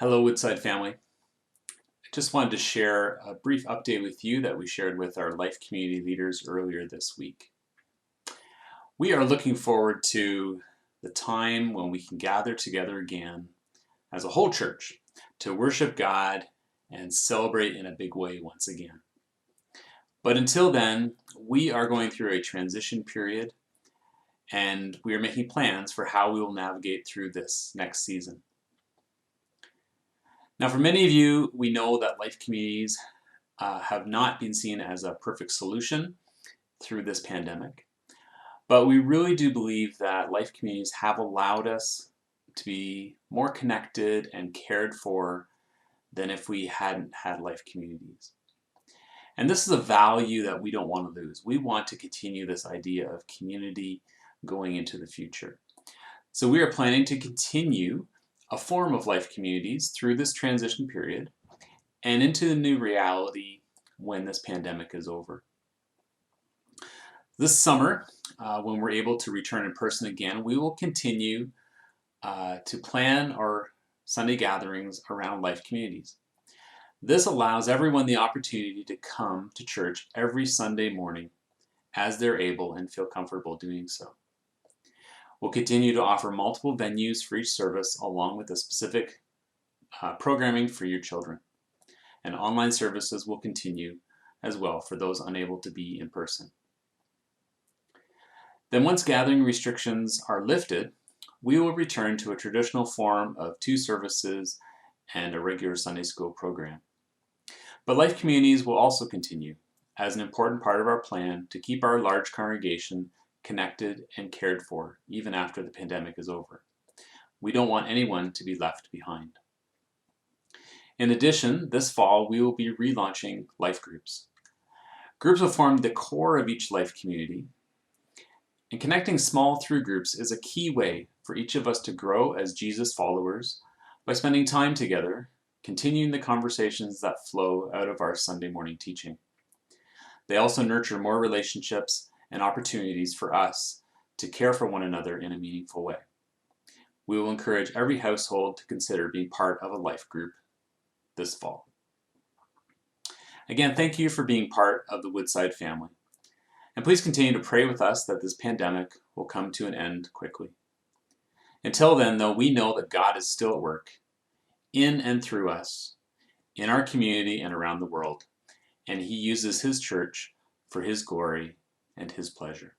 Hello, Woodside family. I just wanted to share a brief update with you that we shared with our life community leaders earlier this week. We are looking forward to the time when we can gather together again as a whole church to worship God and celebrate in a big way once again. But until then, we are going through a transition period and we are making plans for how we will navigate through this next season. Now, for many of you, we know that life communities have not been seen as a perfect solution through this pandemic, but we really do believe that life communities have allowed us to be more connected and cared for than if we hadn't had life communities. And this is a value that we don't want to lose. We want to continue this idea of community going into the future. So we are planning to continue a form of life communities through this transition period and into the new reality when this pandemic is over. This summer, when we're able to return in person again, we will continue to plan our Sunday gatherings around life communities. This allows everyone the opportunity to come to church every Sunday morning as they're able and feel comfortable doing so. We'll continue to offer multiple venues for each service along with the specific programming for your children. And online services will continue as well for those unable to be in person. Then once gathering restrictions are lifted, we will return to a traditional form of 2 services and a regular Sunday school program. But life communities will also continue as an important part of our plan to keep our large congregation connected and cared for even after the pandemic is over. We don't want anyone to be left behind. In addition, this fall we will be relaunching life groups. Groups will form the core of each life community, and connecting small through groups is a key way for each of us to grow as Jesus followers by spending time together, continuing the conversations that flow out of our Sunday morning teaching. They also nurture more relationships and opportunities for us to care for one another in a meaningful way. We will encourage every household to consider being part of a life group this fall. Again, thank you for being part of the Woodside family. And please continue to pray with us that this pandemic will come to an end quickly. Until then, though, we know that God is still at work in and through us, in our community and around the world, and He uses His church for His glory and His pleasure.